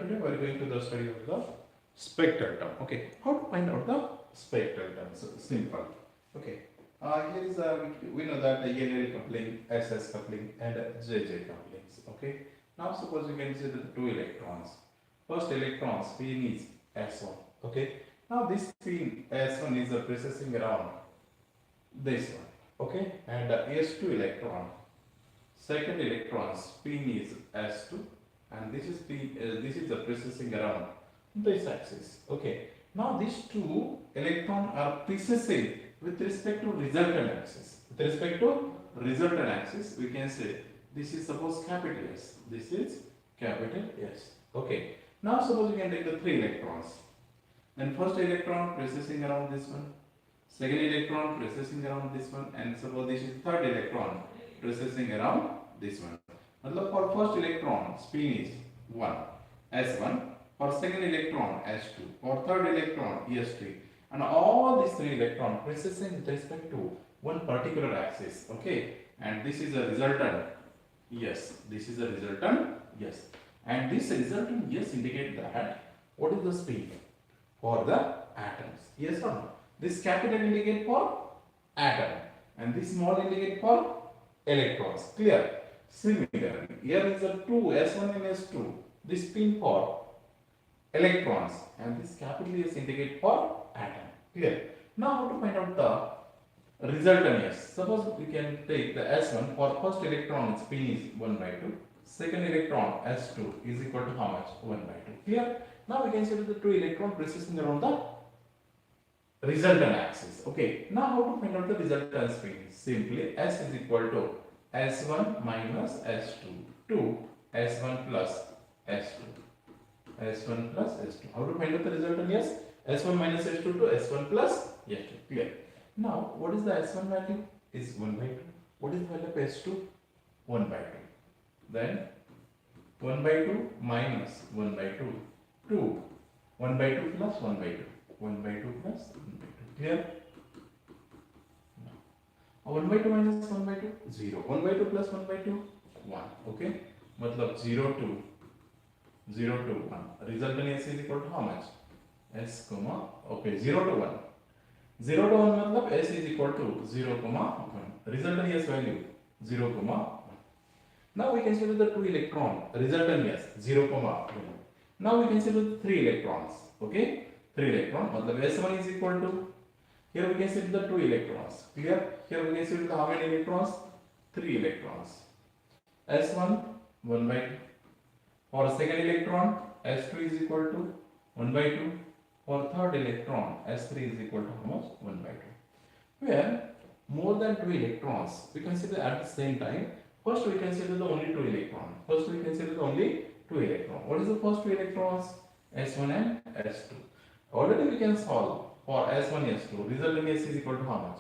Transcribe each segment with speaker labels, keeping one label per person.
Speaker 1: today we are going to the study of the spectral term. Okay, how to find out the spectral term? So simple. Okay, here is we know that LL coupling, SS coupling, and JJ couplings. Okay, now suppose you can see the two electrons. First electron spin is S1. Okay, now this spin S1 is precessing around this one. Okay, and S2 electron. Second electron spin is S2 and this is the precessing around this axis. Okay. Now these two electrons are precessing with respect to resultant axis. With respect to resultant axis, we can say this is suppose capital S. This is capital S. Okay. Now suppose you can take the three electrons. Then first electron precessing around this one. Second electron precessing around this one, and suppose this is third electron precessing around this one. मतलब for first electron spin is 1 S1, for second electron S2, for third electron S3, and all these three electrons precessing with respect to one particular axis. Okay, and this is a resultant. Yes, this is a resultant. Yes, and this resultant yes indicate that what is the spin for the atoms. Yes or no? This capital indicate for atom, and this small indicate for electrons. Clear? Similarly, here is a 2 S1 and S2. This spin for electrons, and this capital S indicate for atom. Clear? Now how to find out the resultant S? Suppose we can take the S1 for first electron spin is 1 by 2. Second electron S2 is equal to how much? 1 by 2. Clear? Now we can see the two electrons precessing around the resultant axis. Okay. Now how to find out the resultant spin? Simply S is equal to S1 minus S2 to S1 plus S2. S1 plus S2. How to find out the resultant? Yes. S1 minus S2 to S1 plus S2. Clear. Now, what is the S1 value? Is 1 by 2. What is the value of S2? 1 by 2. Then 1 by 2 minus 1 by 2 to 1 by 2 plus 1 by 2. 1 by 2 plus 1 by 2. Clear? 1 by 2 minus 1 by 2, 0. 1 by 2 plus 1 by 2, 1. Okay? मतलब 0 to 1. Resultant S is equal to how much? S, okay, 0 to 1. 0 to 1 मतलब S is equal to 0, 1. Resultant S value 0, 1. Now we consider the two electron. Resultant S 0, 1. Now we consider the three electrons. Okay? 3 electrons. मतलब S1 is equal to, here we can see the 2 electrons. Clear? Here we can see how many electrons? 3 electrons. S1 1 by 2. For second electron S2 is equal to 1 by 2. For third electron S3 is equal to how much? 1 by 2. Where more than 2 electrons we consider at the same time. First we consider the only 2 electrons. First we consider the only 2 electrons. What is the first 2 electrons? S1 and S2. Already we can solve for S1 S2. Resultant S is equal to how much?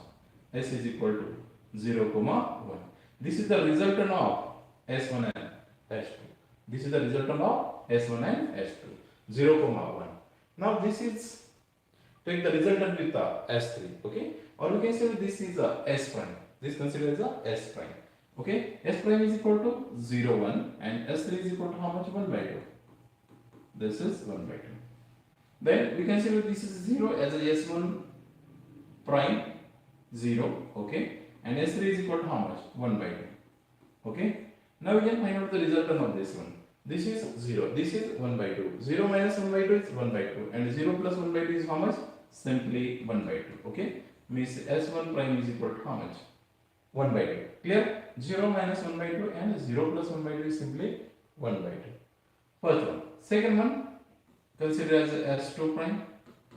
Speaker 1: S is equal to 0, 1. This is the resultant of S1 and S2. This is the resultant of S1 and S2. 0, 1. Now this is, take the resultant with the S3. Okay? Or we can say this is a S prime. This considered as a S prime. Okay? S prime is equal to 0, 1 and S3 is equal to how much? 1 by 2. This is 1 by 2. Then we consider this is 0 as a S1 prime 0, okay, and S3 is equal to how much? 1 by 2. Okay. Now we can find out the resultant of this one. This is 0. This is 1 by 2. 0 minus 1 by 2 is 1 by 2, and 0 plus 1 by 2 is how much? Simply 1 by 2. Okay. Means S1 prime is equal to how much? 1 by 2. Clear? 0 minus 1 by 2 and 0 plus 1 by 2 is simply 1 by 2. First one. Second one. Consider as S2 prime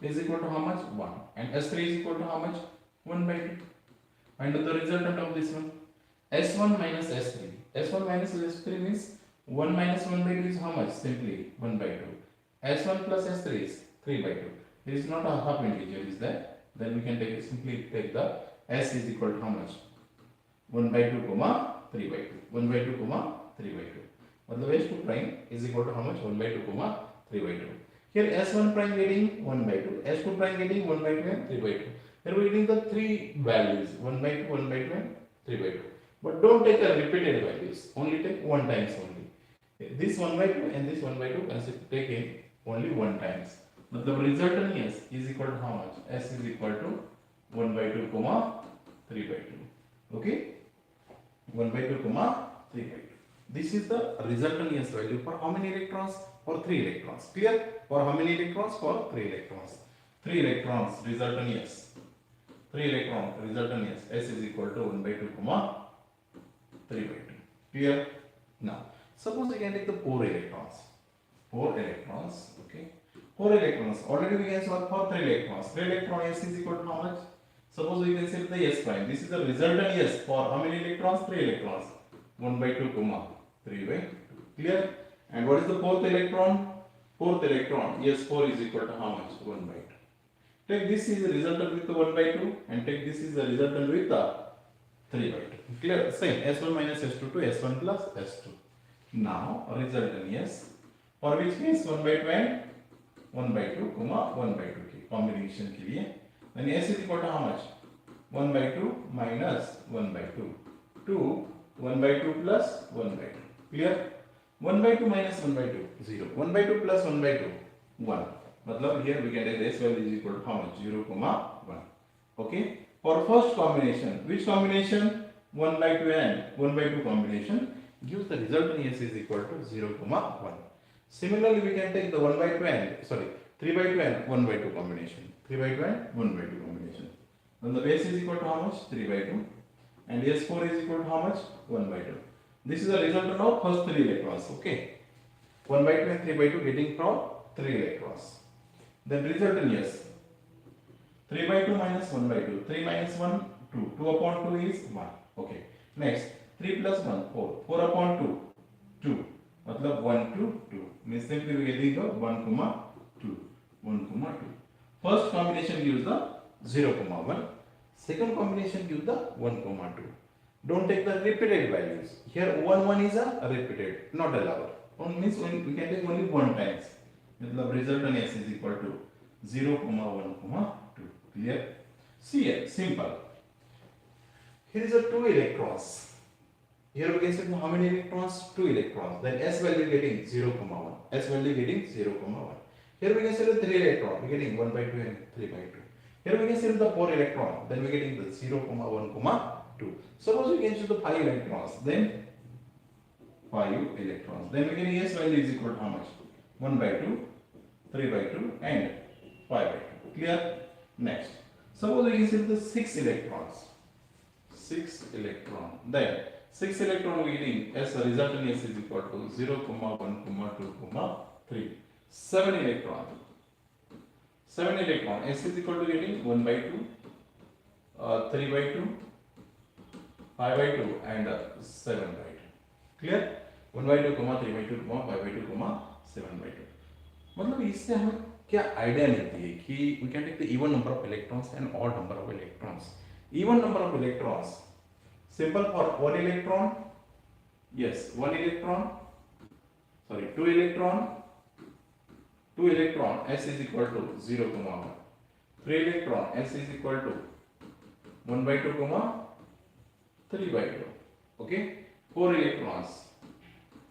Speaker 1: is equal to how much? 1. And S3 is equal to how much? 1 by 2. Find out the resultant of this one. S1 minus S3. S1 minus S3 means 1 minus 1 by 2 is how much? Simply 1 by 2. S1 plus S3 is 3 by 2. There is not a half integer, is that? Then we can simply take the S is equal to how much? 1 by 2, 3 by 2. 1 by 2, 3 by 2. मतलब S2 prime is equal to how much? 1 by 2, 3 by 2. Here S1 prime getting 1 by 2, S2 prime getting 1 by 2 and 3 by 2. Here we are getting the three values 1 by 2, 1 by 2 and 3 by 2. But don't take the repeated values, only take one times only. This 1 by 2 and this 1 by 2 can taken only one times. The resultant S is equal to how much? S is equal to 1 by 2 comma 3 by 2. Okay, 1 by 2 comma 3 by 2. This is the resultant S value for how many electrons? For 3 electrons. Clear? For how many electrons? For 3 electrons. 3 electrons resultant S. 3 electron resultant S. S is equal to 1 by 2 comma 3 by 2. Clear? Now, suppose we can take the 4 electrons. 4 electrons. Okay. 4 electrons. Already we can solve for 3 electrons. 3 electron S is equal to how much? Suppose we can say the S prime. This is the resultant S for how many electrons? 3 electrons. 1 by 2 comma 3 by 2. Clear? And what is the fourth electron? Fourth electron. S4 is equal to how much? 1 by 2. Take this is the resultant with the 1 by 2 and take this is the resultant with the 3 by 2. Clear? Same. S1 minus S2 to S1 plus S2. Now resultant S for which case 1 by 2 and 1 by 2 comma 1 by 2 की combination के लिए then S is equal to how much? 1 by 2 minus 1 by 2 to 1 by 2 plus 1 by 2. Clear? 1 by 2 minus 1 by 2 0. 1 by 2 plus 1 by 2 1. मतलब here we can take S value is equal to how much? 0 comma 1. Okay. For first combination, which combination? 1 by 2 and 1 by 2 combination gives the resultant S is equal to 0 comma 1. Similarly, we can take the 1 by 2 and 3 by 2 and 1 by 2 combination. 3 by 2 and 1 by 2 combination. Then the base is equal to how much? 3 by 2. And S4 is equal to how much? 1 by 2. This is the resultant of first 3 electrons. Okay. 1 by 2 and 3 by 2 getting from 3 electrons. Then resultant S. 3 by 2 minus 1 by 2. 3 minus 1, 2. 2 upon 2 is 1. Okay. Next, 3 plus 1, 4. 4 upon 2, 2. मतलब 1 to 2. Means simply we getting the 1 comma 2. 1 comma 2. First combination gives the 0 comma 1. Second combination gives the 1 comma 2. Don't take the repeated values. Here 1 1 is a repeated, not allowed. Means we can take only one times. मतलब resultant S is equal to 0 comma 1 comma 2. Clear? See here, simple. Here is a 2 electrons. Here we can say how many electrons? 2 electrons. Then S value getting 0 comma 1. S value getting 0 comma 1. Here we can say the 3 electron. We getting 1 by 2 and 3 by 2. Here we can say the 4 electron. Then we getting the 0 comma 1 comma 2. Suppose we can choose the 5 electrons. Then 5 electrons. Then we getting S value is equal to how much? 1 by 2, 3 by 2 and 5 by 2. Clear? Next. Suppose we can say the 6 electrons. 6 electron. Then 6 electron we getting as a resultant S is equal to 0 comma 1 comma 2 comma 3. 7 electron. 7 electron. S is equal to getting 1 by 2, 3 by 2, 5 by 2 and 7 by 2. Clear? 1 by 2 comma 3 by 2 comma 5 by 2 comma 7 by 2. मतलब इससे हमें क्या idea मिलती है कि we can take the even number of electrons and odd number of electrons. Even number of electrons. Simple for 1 electron. Yes, 1 electron. Sorry, 2 electron. 2 electron. S is equal to 0 comma 1. 3 electron. S is equal to 1 by 2 comma 3 by 2. Okay. 4 electrons.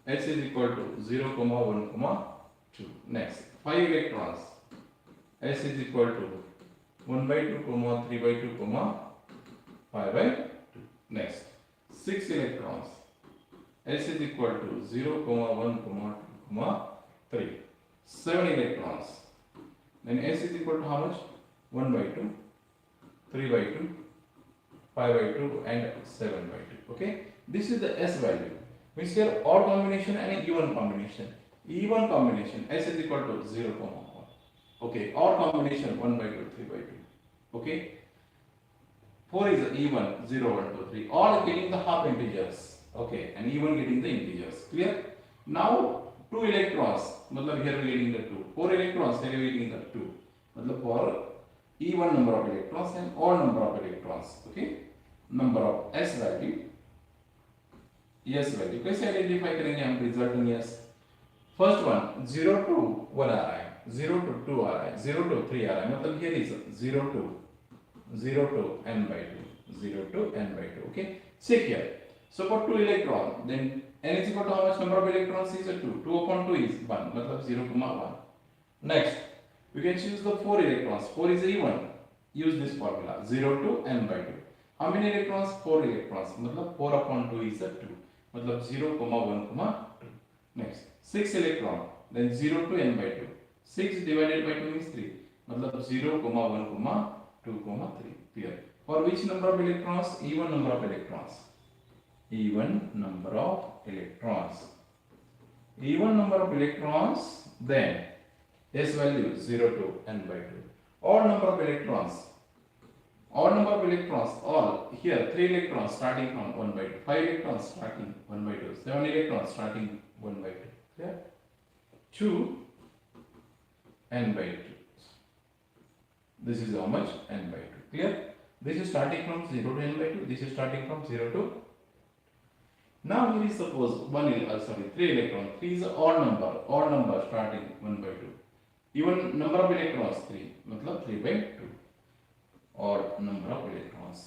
Speaker 1: S is equal to 0 comma 1 comma 2. Next, 5 electrons. S is equal to 1 by 2 comma 3 by 2 comma 5 by 2. Next, 6 electrons. S is equal to 0 comma 1 comma 2 comma 3. 7 electrons. Then S is equal to how much? 1 by 2, 3 by 2, 5 by 2 and 7 by 2. Okay. This is the S value. Means here odd combination and even combination. Even combination S is equal to 0 comma 1. Okay. Odd combination 1 by 2, 3 by 2. Okay. 4 is even 0, 1, 2, 3. All getting the half integers. Okay. And even getting the integers. Clear? Now 2 electrons. मतलब here we getting the 2. 4 electrons. Here we getting the 2. मतलब for even number of electrons and odd number of electrons. Okay. Number of S value. S value. कैसे identify करेंगे हम result S? First one 0 to 1 आ रहा है, 0 to 2 आ रहा है, 0 to 3 आ रहा है. मतलब here is 0 to n by 2, 0 to n by 2. Okay. Check here. So for 2 electron, then n is equal to how much number of electrons is 2. 2 upon 2 is 1, matlab 0, 1. Next, we can choose the 4 electrons. 4 is even. Use this formula 0 to n by 2. How many electrons? 4 electrons. Matlab 4 upon 2 is 2. Matlab 0, 1, 2. Next, 6 electron. Then 0 to n by 2. 6 divided by 2 is 3. Matlab 0, 1, 2, 3. Clear. For which number of electrons? Even number of electrons. Even number of electrons. Even number of electrons, then S value 0 to n by 2. Odd number of electrons. Odd number of electrons, all here 3 electrons starting from 1 by 2, 5 electrons starting 1 by 2, 7 electrons starting 1 by 2. Clear? 2 n by 2. This is how much? N by 2. Clear? This is starting from 0 to n by 2. This is starting from 0 to. Now here is suppose 3 electron. 3 is an odd number starting 1 by 2. Even number of electrons 3, matlab 3 by 2. Odd number of electrons.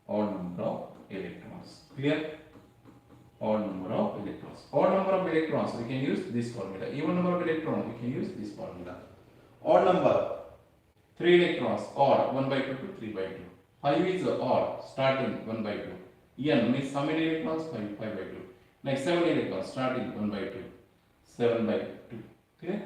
Speaker 1: Odd number of electrons. Clear? Odd number of electrons. Odd number of electrons, we can use this formula. Even number of electrons, we can use this formula. Odd number, 3 electrons, odd 1 by 2 to 3 by 2. 5 is odd, starting 1 by 2. N means how many electrons? 5 by 2. Next 7 electrons, starting 1 by 2. 7 by 2. Clear?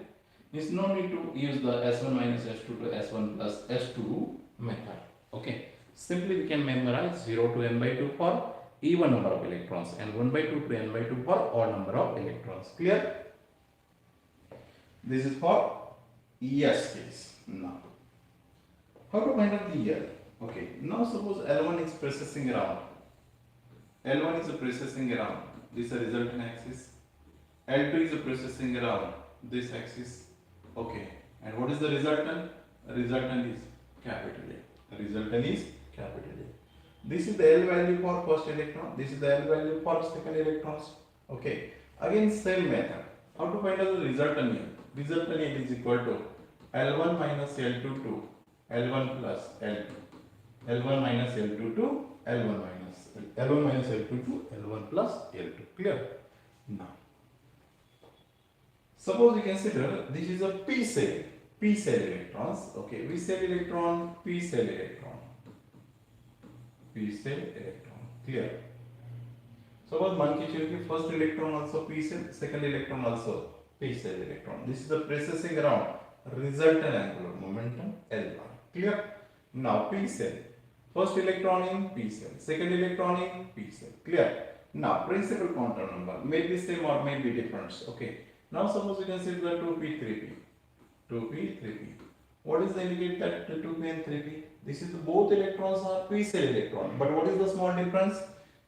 Speaker 1: Means no need to use the S1 minus S2 to S1 plus S2 method. Okay. Simply we can memorize 0 to n by 2 for even number of electrons and 1 by 2 to n by 2 for odd number of electrons. Clear? This is for ES case. Now, how to find out the L? Okay. Now suppose L1 is processing around. L1 is processing around this resultant axis. L2 is processing around this axis. Okay. And what is the resultant? Resultant is capital A. Resultant is capital A. This is the L value for first electron. This is the L value for second electrons. Okay. Again same method. How to find out the resultant here? Resultant here is equal to L1 minus L2 to L1 plus L2. L1 minus L2 to L1 minus L2 to L1 plus L2. Clear? Now, suppose you consider this is a P cell. P cell electrons. Okay, V cell electron, P cell electron. P cell electron. Clear? Suppose मान के चलिए first electron also P cell, second electron also P cell electron. This is the processing around resultant angular momentum L1. Clear? Now P cell. First electron in P cell, second electron in P cell. Clear? Now principal quantum number may be same or may be different. Okay. Now suppose you consider 2p, 3p. 2p, 3p. What is the indicate that 2p and 3p? This is both electrons are P cell electron. But what is the small difference?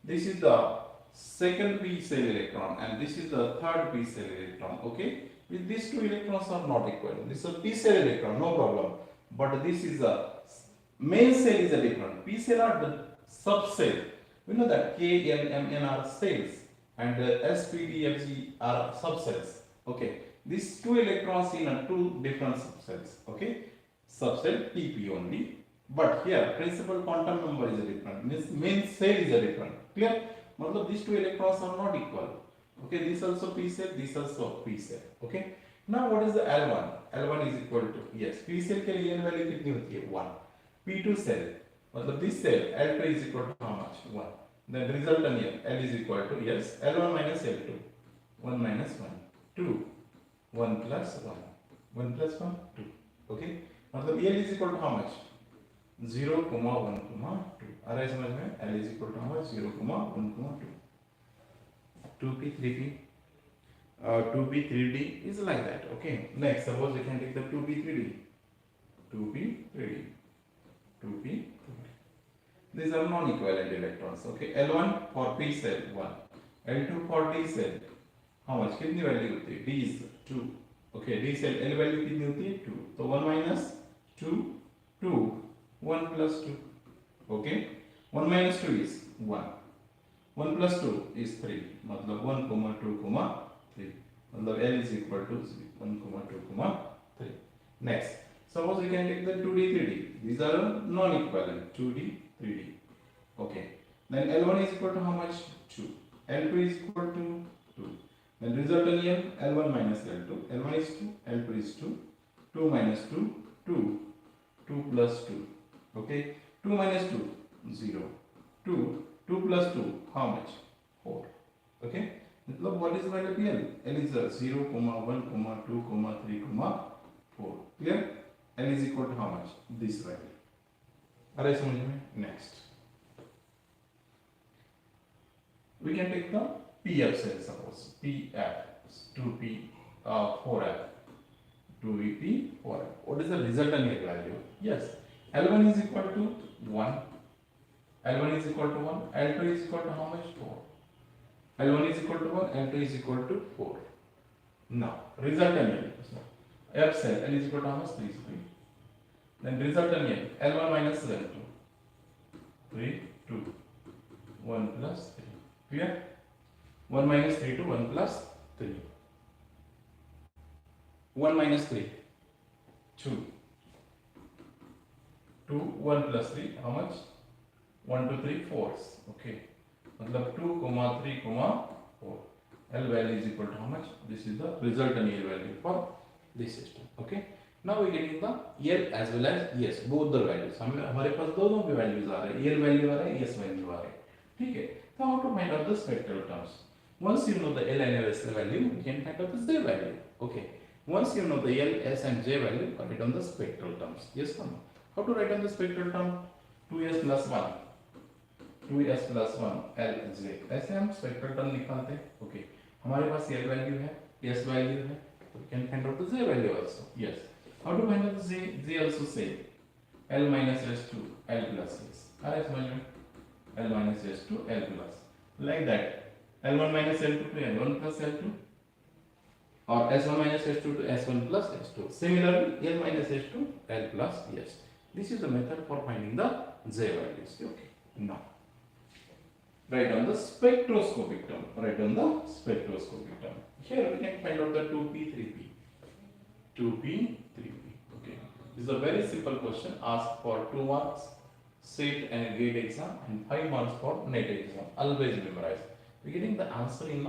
Speaker 1: This is the second P cell electron and this is the third P cell electron. Okay. With these two electrons are not equal. This is a P cell electron, no problem. But this is a main cell is a different. P cell are the subcell. We know that K, L, M, N are cells and S, P, D, F, G are subcells. Okay. These two electrons in two different subcells. Okay. Subcell TP only. But here principal quantum number is a different. Means main cell is a different. Clear? Matlab these two electrons are not equal. Okay. This also P cell. This also P cell. Okay. Now what is the L1? L1 is equal to, yes, P cell के लिए L value कितनी होती है? 1. P2 cell, मतलब this cell L2 is equal to how much? 1. Then resultant here L is equal to, yes, L1 minus L2. 1 minus 1. 2. 1 plus 1. 1 plus 1, 2. Okay? मतलब L is equal to how much? 0, 1, 2. आ रहा है समझ में? L is equal to how much? 0, 1, 2. 2p, 3p. 2p, 3d is like that. Okay. Next, suppose we can take the 2p, 3d. 2p, 3d. 2p, 3d. These are non-equivalent electrons. Okay. L1 for P cell 1. L2 for D cell. How much? कितनी value होती है? D is 2. Okay. D cell L value कितनी होती है? 2. So 1 minus 2, 2. 1 plus 2. Okay. 1 minus 2 is 1. 1 plus 2 is 3. मतलब 1, 2, 3. मतलब L is equal to 1, 2, 3. Next, suppose we can take the 2D, 3D. These are non-equivalent. 2D, 3D. Okay. Then L1 is equal to how much? 2. L2 is equal to 2. Then resultant L1 minus L2. L1 is 2, L2 is 2. 2 minus 2, 2. 2 plus 2. Okay. 2 minus 2, 0. 2. 2 plus 2, how much? 4. Okay. Look, what is the value of L? L is 0, 1, 2, 3, 4. Clear? L is equal to how much? This value. Are you समझ में? Next. We can take the PF cell, suppose PF 2P 4F 2EP 4F. What is the resultant value? Yes, L1 is equal to 1. L1 is equal to 1. L2 is equal to how much? 4. L1 is equal to 1. L2 is equal to 4. Now resultant F cell L is equal to how much? 3. Then resultant L1 minus L2 3 2 1 plus 3. Clear? 1 minus 3 to 1 plus 3. 1 minus 3, 2. 2, 1 plus 3, how much? 1, 2, 3, 4. Okay. मतलब 2, 3, 4. L value is equal to how much? This is the resultant L value for this system. Okay. Now we get the L as well as yes, both the values. हमारे पास दोनों भी values आ रहे हैं. L value आ रहा है, S value आ रहा है. ठीक है. So how to find out the spectral terms? Once you know the L and S value, you can find out the Z value. Okay. Once you know the L, S and J value, write down the spectral terms. Yes or no? How to write down the spectral term? 2S plus 1. 2S plus 1 L J. ऐसे हम spectral term निकालते हैं. Okay. हमारे पास L value है, S value है. So we can find out the Z value also. Yes. How to find out the Z? Z also say L minus S2 L plus S. Are you समझ में? L minus S2 L plus. Like that. L1 minus L2 to L1 plus L2. Or S1 minus S2 to S1 plus S2. Similarly, L minus S2 L plus S. This is the method for finding the Z values. Okay. Now, write down the spectroscopic term. Write down the spectroscopic term. Here we can find out the 2P, 3P. 2P, 3P. Okay. This is a very simple question asked for 2 marks, SET and GATE exam, and 5 marks for NET exam. Always memorize. We're getting the answer in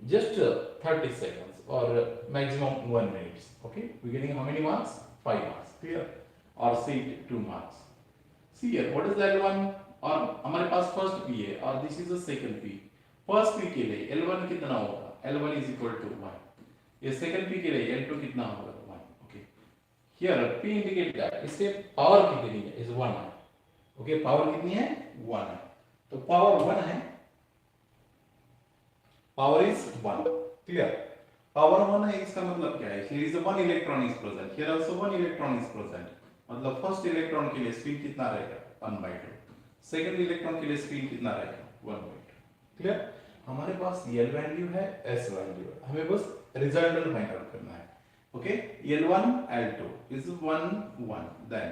Speaker 1: just 30 seconds or maximum 1 minute. Okay. We're getting how many marks? 5 marks. Clear? Or SET 2 marks. See here. What is the L1? और हमारे पास first P है और this is the second P. First P के लिए L1 कितना होगा? L1 is equal to 1. ये second P के लिए L2 कितना होगा? 1. ओके. हियर P इंडिकेट क्या है? इसके पावर कितनी है? इज 1 है. ओके. पावर कितनी है? 1 है. तो पावर 1 है. Power is 1. क्लियर? पावर 1 है इसका मतलब क्या है? Here is 1 electron is present. Here also 1 electron is present. मतलब फर्स्ट इलेक्ट्रॉन के लिए स्पिन कितना रहेगा? 1/2. सेकंड इलेक्ट्रॉन के लिए स्पिन कितना रहेगा? 1/2. क्लियर? हमारे पास L वैल्यू है, S वैल्यू है. हमें बस रिजल्टेंट फाइंड आउट करना है. Okay. L1 L2 is 1 1. Then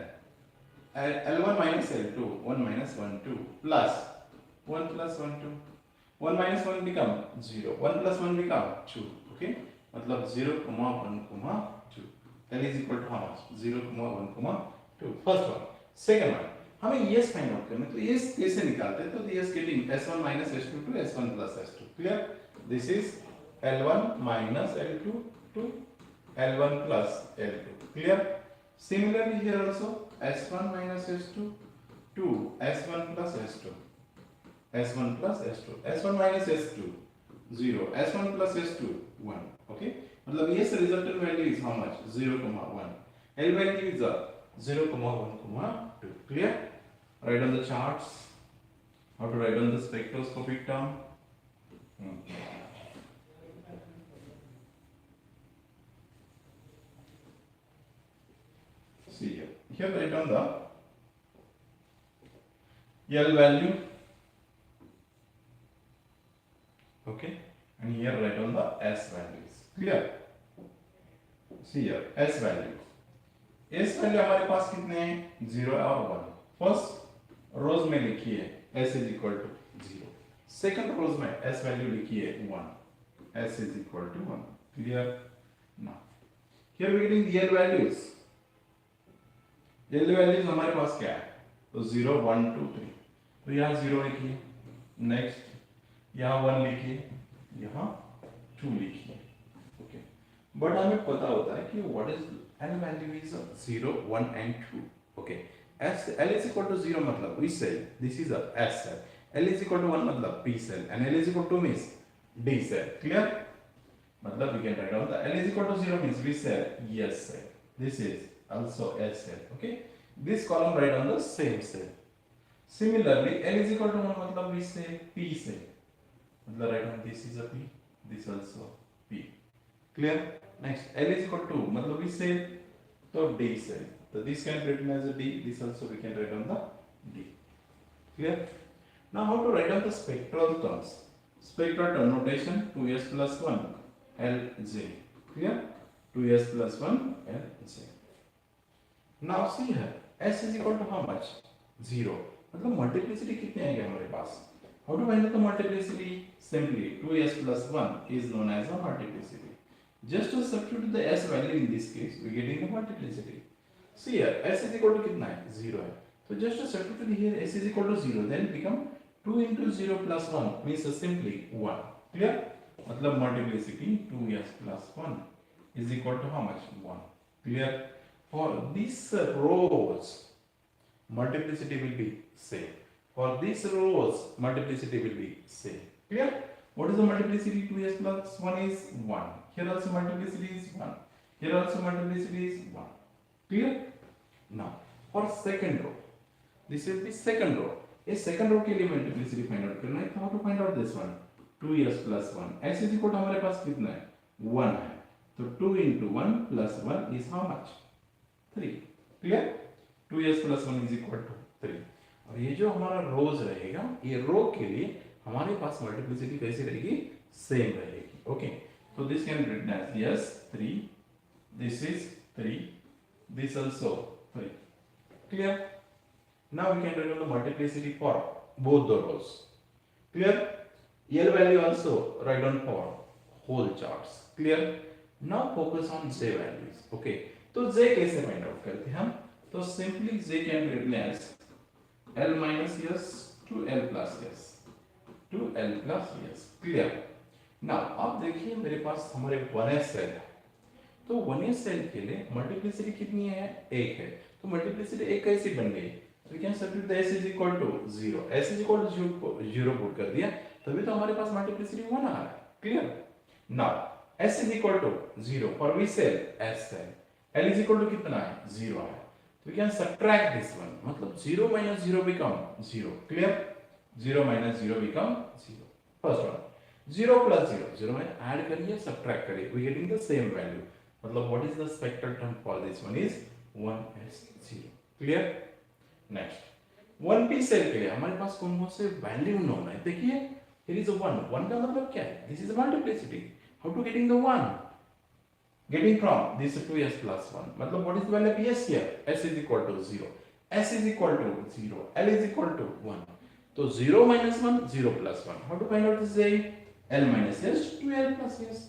Speaker 1: L1 minus L2 1 minus 1 2 plus 1 plus 1 2. 1 minus 1 become 0. 1 plus 1 become 2. Okay. मतलब 0, 1, 2. L is equal to how much? 0, 1, 2. First one. Second one. हमें yes find out करना है. तो yes कैसे निकालते हैं? तो yes getting S1 minus S2 to S1 plus S2. Clear? This is L1 minus L2 to L1 plus L2. Clear? Similarly here also S1 minus S2 to S1 plus S2. S1 plus S2. S1 minus S2 0. S1 plus S2 1. Okay? मतलब yes resultant value is how much? 0, 1. L value is 0, 1, 2. Clear? Write on the charts. How to write on the spectroscopic term? See here. Here write on the L value. Okay. And here write on the S values. Clear? See here. S value. S value हमारे पास कितने हैं? 0 और 1. First रोज में लिखिए S is equal to 0. Second रोज में S value लिखिए 1. S is equal to 1. Clear? Now, here we getting the L values. L values हमारे पास क्या है? तो 0, 1, 2, 3. तो यहाँ 0 लिखिए. नेक्स्ट यहाँ 1 लिखिए, यहाँ 2 लिखिए, ओके। बट हमें पता होता है कि what is L value is 0, 1 and 2, okay. L is equal to 0 मतलब we say this is a S cell, L is equal to 1 मतलब P cell, and L is equal to means D cell, clear? मतलब we can write down the L is equal to 0 means we say yes cell, this is also S cell, okay. This column write on the same cell. Similarly L is equal to 1 मतलब we say P cell, मतलब write down this is a P, this also P, clear? Next L is equal to मतलब we say तो D cell, so this can be written as a D, this also we can write on the D, clear? Now how to write down the spectral terms? Spectral term notation 2s plus 1 Lj, clear? 2s plus 1 Lj. Now see here s is equal to how much? 0, मतलब multiplicity कितने आएंगे हमारे पास? How to find out the multiplicity? Simply 2s plus 1 is known as a multiplicity. Just to substitute the s value in this case, we getting the multiplicity. See here, s is equal to कितना है? 0 है. So just to substitute here s is equal to 0, then become 2 into 0 plus 1 means simply 1. Clear? मतलब multiplicity 2s plus 1 is equal to how much? 1. Clear? For these rows, multiplicity will be same. For these rows, multiplicity will be same. Clear? What is the multiplicity? 2s plus 1 is 1. Here also multiplicity is 1. Here also multiplicity is 1. Clear? Now for second row, this is the second row. A second row के लिए multiplicity find out करना है. तो how to find out this one? 2s plus 1. s is equal to हमारे पास कितना है? 1 है. तो 2 into 1 plus 1 is how much? 3. Clear? 2s plus 1 is equal to 3. और ये जो हमारा रोज रहेगा, ये रो के लिए हमारे पास मल्टीप्लिसिटी कैसी रहेगी? सेम रहेगी, okay. So this can be written as yes 3, this is 3, this also 3. Clear? Now we can write down the multiplicity for both the rows. Clear? L value also write down for whole charts. Clear? Now focus on J values. Okay. तो J कैसे find out करते हैं हम? तो simply J can be written as L minus S to L plus S to L plus S. Clear? Now अब देखिए मेरे पास हमारे 1s सेल है. तो 1s सेल के लिए मल्टीप्लिसिटी कितनी है? 1 है. तो मल्टीप्लिसिटी 1 कैसी बन गई? तो we can substitute s is equal to 0. s is equal to 0 put कर दिया, तभी तो हमारे पास मल्टीप्लिसिटी 1 आ रहा है. Clear? Now s is equal to 0 for which cell? S cell. l is equal to कितना है? 0 है. तो we can subtract this one, मतलब 0 minus 0 become 0. Clear? 0 minus 0 become 0. First one 0 plus 0, 0 में ऐड करिए, सब्ट्रैक्ट करिए, we getting the same value. मतलब what is the spectral term for this one is 1s0. Clear? Next 1p cell के लिए हमारे पास कौन कौन से वैल्यू नोन है? देखिए हियर इज 1. 1 का मतलब क्या है? This is multiplicity. How to getting the 1? Getting from this 2s plus 1. मतलब what is the value of s here? s is equal to 0, s is equal to 0, l is equal to 1. तो 0 minus 1, 0 plus 1. How to find out this? L minus s to L plus s.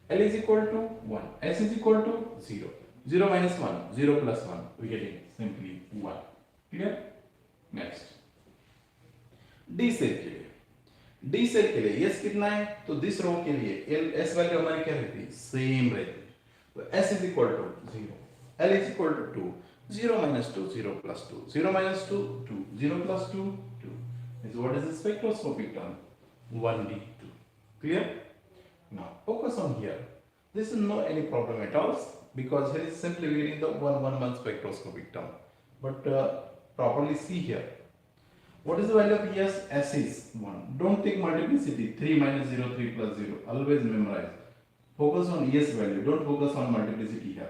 Speaker 1: L is equal to 1, s is equal to 0. 0 minus 1, 0 plus 1. We get it simply 1. Clear? Next. D cell के लिए. D cell के लिए s कितना है? तो this रो के लिए L s value हमारी क्या रहती है? सेम रहती है. तो s is equal to 0. L is equal to 2. 0 minus 2, 0 plus 2. 0 minus 2, 2. 0 plus 2, 2. Is what is the spectroscopic term? 1d2. Clear? Now focus on here. This is not any problem at all because here is simply reading the 1 spectroscopic term. But properly see here. What is the value of s? S is 1. Don't think multiplicity 3 minus 0, 3 plus 0. Always memorize. Focus on s value. Don't focus on multiplicity here.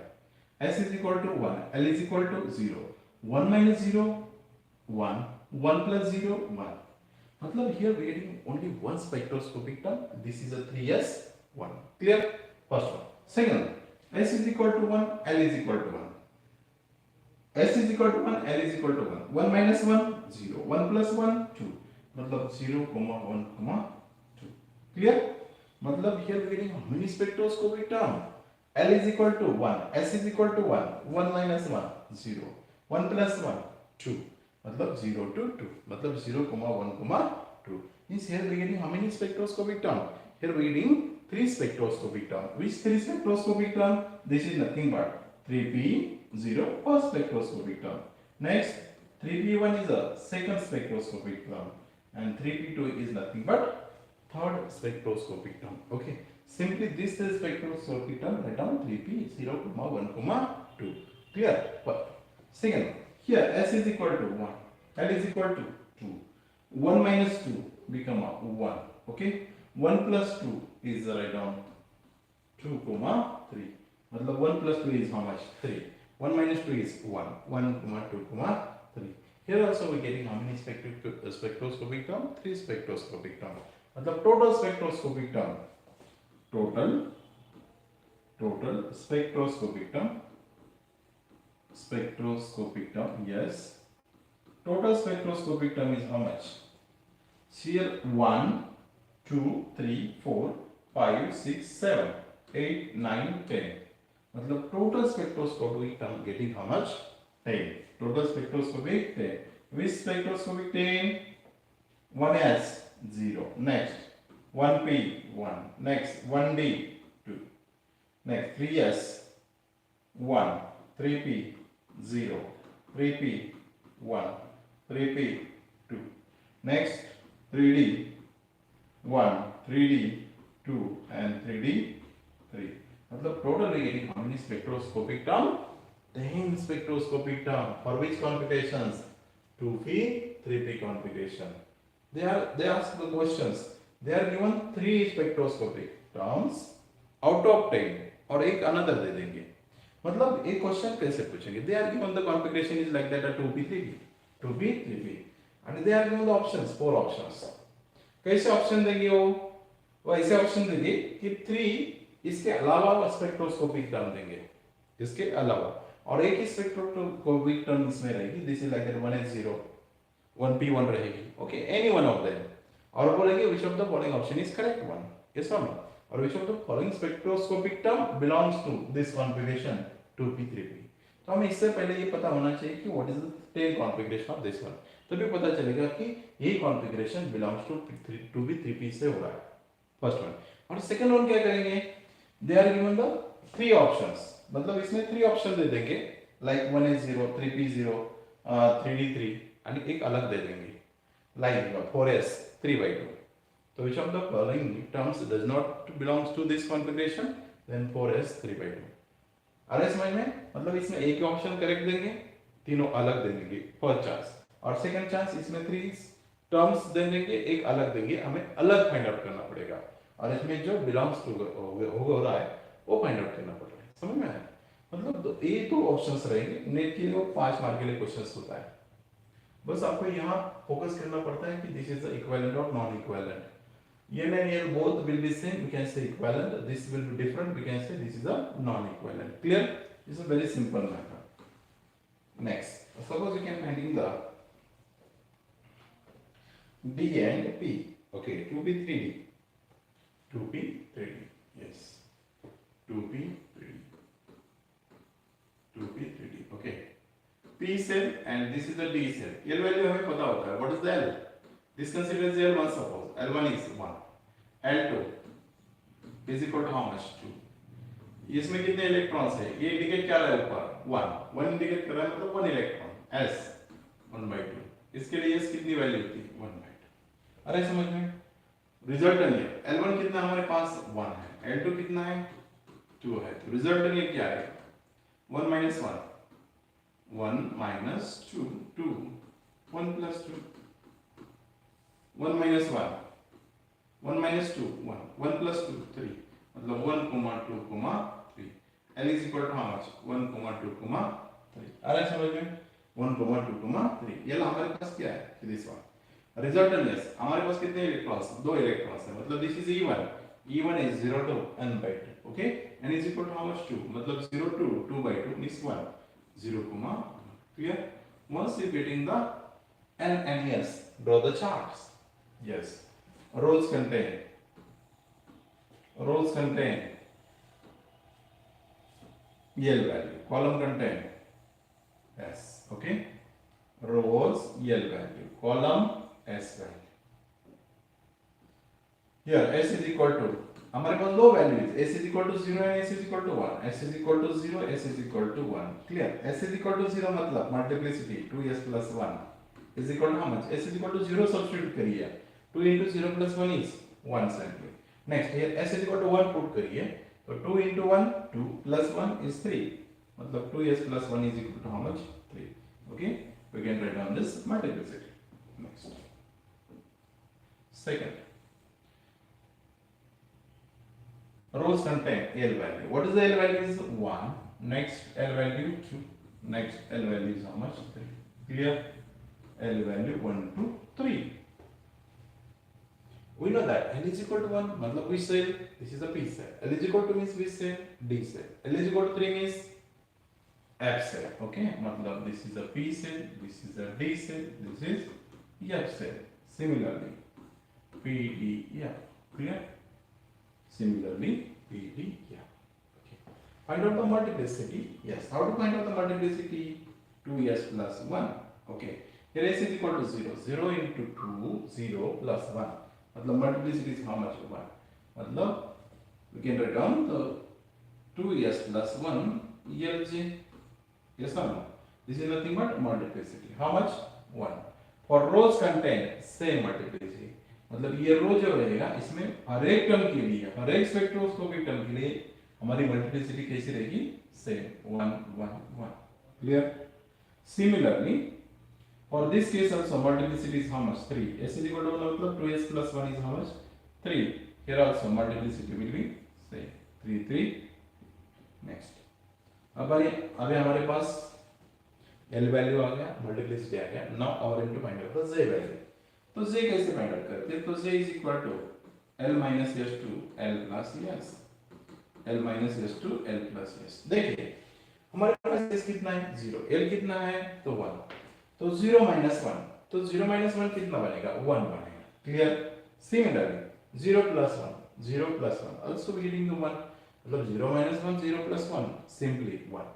Speaker 1: S is equal to 1. L is equal to 0. 1 minus 0, 1. 1 plus 0, 1. मतलब here we are getting only one spectroscopic term. This is a 3s 1. Clear? First one. Second one. S is equal to 1. L is equal to 1. S is equal to 1. L is equal to 1. 1 minus 1, 0. 1 plus 1, 2. मतलब 0, 1, 2. Clear? मतलब here we are getting how many spectroscopic term? L is equal to 1. S is equal to 1. 1 minus 1, 0. 1 plus 1, 2. मतलब 0 to 2. मतलब 0, 1, 2. Means here we getting how many spectroscopic term? Here we getting 3 spectroscopic term. Which 3 spectroscopic term? This is nothing but 3p0 first spectroscopic term. Next 3p1 is a second spectroscopic term and 3p2 is nothing but third spectroscopic term. Okay. Simply this is spectroscopic term, write down 3p0, 1, 2. Clear? But second, here s is equal to 1, l is equal to 2. 1 minus 2 become a 1. Okay. 1 plus 2 is write down 2, 3. मतलब 1 plus 2 is how much? 3. 1 minus 2 is 1. 1, 2, 3. Here also we are getting how many spectroscopic term? 3 spectroscopic term. मतलब total spectroscopic term. Total spectroscopic term. Spectroscopic term, yes. Total spectroscopic term is how much? Here 1, 2, 3, 4, 5, 6, 7, 8, 9, 10. मतलब total spectroscopic term getting how much? 10. Total spectroscopic 10. Which spectroscopic 10? 1s 0. Next 1p 1. Next 1d 2. Next 3s 1. 3p 0. 3p 1. 3p 2. Next 3d 1, 3d 2 and 3d 3. मतलब total we getting how many spectroscopic term? 10 spectroscopic term. For which configurations? 2p, 3p configuration. They ask the questions. They are given 3 spectroscopic terms out of 10 और एक another दे देंगे. मतलब एक question कैसे पूछेंगे? They are given the configuration is like that 2p, 3p, 2p, 3p, and they are given the options, 4 options. कैसे option देंगे वो ऐसे ऑप्शन देंगे कि 3 इसके अलावा स्पेक्ट्रोस्कोपिक टर्म देंगे, इसके अलावा, और एक ही स्पेक्ट्रोस्कोपिक टर्म इसमें रहेगी. This is like that 1s0, 1p1 रहेगी. Okay, any one of them. और बोलेंगे which of the following option is correct one. Yes और नो. और which of the following spectroscopic term belongs to this configuration 2p 3p. तो हमें इससे पहले ये पता होना चाहिए कि what is the 10 configuration of this one. तभी पता चलेगा कि ये configuration belongs to 2p 3p से हो रहा है. First one. और सेकंड वन क्या करेंगे? They are given the 3 options. मतलब इसमें 3 ऑप्शन दे देंगे like 1s0, 3p0, 3d3 and एक अलग दे देंगे लाइक 4s 3/2. तो which of the following terms does not belongs to this configuration? Then 4s 3/2. आ रहा है समझ में? मतलब इसमें एक ही ऑप्शन करेक्ट देंगे, तीनों अलग दे देंगे फर्स्ट चांस. और सेकंड चांस इसमें 3 टर्म्स दे देंगे, एक अलग देंगे, हमें अलग फाइंड आउट करना पड़ेगा. और इसमें जो बिलोंग्स टू हो रहा है वो फाइंड आउट करना पड़ रहा है. समझ में आया? मतलब ये 2 ऑप्शंस रहेंगे. नेट के लिए वो 5 मार्क के लिए क्वेश्चंस होता है. बस आपको यहाँ फोकस करना पड़ता है कि दिस इज द इक्विवेलेंट और non equivalent. Yin and L both will be same, we can say equivalent. This will be different, we can say this is a non-equivalent. Clear? This is a very simple method. Next, suppose we can finding the D and P. Okay, 2p 3d. 2p 3d. Yes. 2p 3d. 2p 3d. Okay. P cell and this is the D cell. L value हमें पता होता है. What is the L? This considers L1 suppose. L1 is 1. L2 is equal to how much? 2. इसमें कितने electrons है? ये indicate क्या रहा है ऊपर? 1. 1 इंडिकेट कर रहा है मतलब 1 इलेक्ट्रॉन. S 1/2. इसके लिए S कितनी वैल्यू होती है? 1/2. अरे समझ में? रिजल्टेंट ये L1 कितना हमारे पास? 1 है. L2 कितना है? 2 है. तो रिजल्टेंट ये क्या है? 1 minus 1. 1 minus 2. 2. 1 plus 2. 1 minus 1. 1 minus 2, 1. 1 plus 2, 3. मतलब 1, 2, 3. L is equal to how much? 1, 2, 3. आ रहा है समझ में? 1, 2, 3. ये हमारे पास क्या है? This one. Resultant yes. हमारे पास कितने इलेक्ट्रॉन्स? 2 इलेक्ट्रॉन्स है. मतलब this is E1. E1 is 0 to n/2. Okay? N is equal to how much? 2. मतलब 0 to 2/2 means 1. 0, 1. Clear? Once you getting the N and S, draw the charts. Yes. Rows contain L value. Column contain S. Okay. Rows L value. Column S value. here s is equal to, हमारे पास दो values s is equal to 0 and s is equal to 1, s is equal to 0, s is equal to 1, clear? s is equal to 0 मतलब multiplicity 2s plus 1 is equal to how much? s is equal to 0 substitute करिए, 2 into 0 plus 1 is 1 simply. Next here s is equal to 1 put करिए, तो 2 into 1 2 plus 1 is 3, मतलब 2s plus 1 is equal to how much? 3. Okay, we can write down this multiplicity. Next, second, rows contain L value. What is the L value? Is 1. Next L value 2. Next L value is how much? 3. Clear? L value 1 to 3. We know that L is equal to 1, matlab which cell? This is a P cell. L is equal to means which cell? D cell. L is equal to 3 means F cell. Okay, matlab this is a P cell, this is a D cell, this is F cell. Similarly, P, D, F. Clear? Similarly, P, D, F. Okay. Find out the multiplicity. Yes. How to find out the multiplicity? 2s plus 1. Okay. Here s is equal to 0. 0 into 2, 0 plus 1. मतलब multiplicity is how much? 1. मतलब we can write down the 2s plus 1 LJ. Yes or no? This is nothing but multiplicity. How much? 1. For rows contain same multiplicity. मतलब ये रो जो रहेगा इसमें हर एक term के लिए, हर एक स्पेक्ट्रोस्कोपिक टर्म के लिए हमारी मल्टीप्लिसिटी कैसी रहेगी? Same 1 1 1. Clear? Similarly, for this case also multiplicity is how much? 3. s is equal to मतलब 2s plus 1 is how much? 3. Here also multiplicity will be same 3 3. Next, अब हमारे पास L वैल्यू आ गया, multiplicity आ गया. Now our into find out the Z value. तो Z कैसे find out करते हैं? तो Z is equal to L minus S to L plus S, L minus S to L plus S. देखिए हमारे पास S कितना है? 0. L कितना है? तो 1. तो 0 minus 1, तो 0 minus 1 कितना बनेगा? 1 बनेगा. Clear? Similarly 0 plus 1, 0 plus 1 also giving you 1. मतलब 0 minus 1, 0 plus 1 simply 1.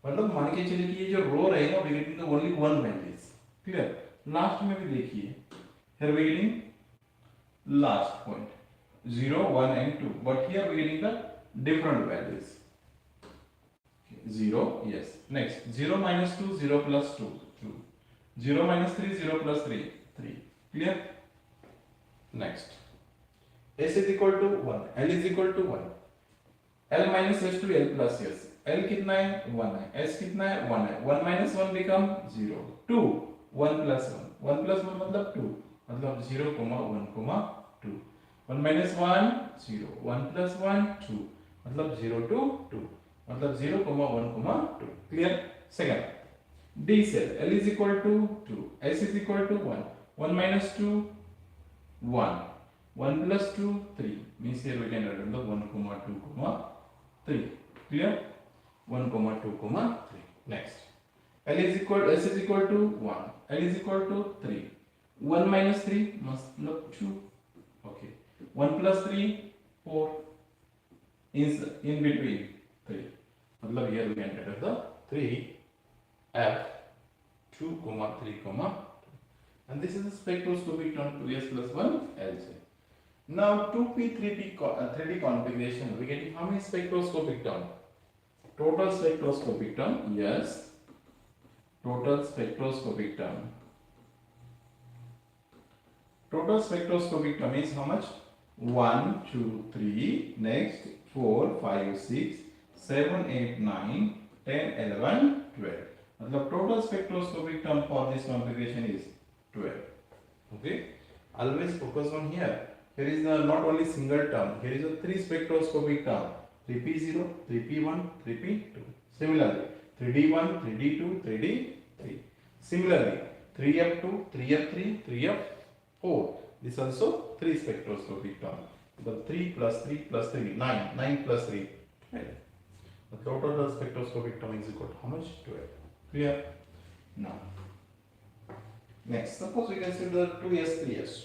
Speaker 1: मतलब मान के चलिए कि ये जो रो रहेगा we getting the only one values. Clear? Last में भी देखिए, here we getting last point 0 1 and 2, but here we getting the different values. Okay, 0, yes. Next 0 minus 2, 0 plus 2 2, 0 minus 3, 0 plus 3 3. Clear? Next, s is equal to 1, L is equal to 1, L minus s to L plus s. L कितना है? 1 है. S कितना है? 1 है. 1 minus 1 become 0. 2 1 plus 1, 1 plus 1 मतलब 2, मतलब 0, 1, 2. 1 minus 1 0, 1 plus 1 2, मतलब 0 to 2, मतलब 0, 1, 2. Clear? Second, D cell. L is equal to 2, S is equal to 1, 1 minus 2 1, 1 plus 2 3. Means here we can write 1, 2, 3. Clear? 1, 2, 3. Next, L is equal, S is equal to 1, L is equal to 3. 1 minus 3 must look 2. Okay. 1 plus 3 4 is in between 3. मतलब here we can get the 3 F 2, 3, 2. And this is the spectroscopic term 2s plus 1 LJ. Now 2p 3d configuration we get how many spectroscopic term? Total spectroscopic term, yes. Total spectroscopic term. Total spectroscopic term is how much? 1 2 3. Next 4 5 6 7 8 9 10 11 12. मतलब total spectroscopic term for this configuration is 12. Okay. Always focus on here. Here is the not only single term. Here is a 3 spectroscopic term. 3p0, 3p1, 3p2. Similarly, 3d1, 3d2, 3d3. Similarly, 3f2, 3f3, 3f4. This also 3 spectroscopic term. The 3 plus 3 plus 3, 9. 9 plus 3, 12. The total spectroscopic term is equal to how much? 12. Clear? Now, next, suppose we consider 2s, 3s.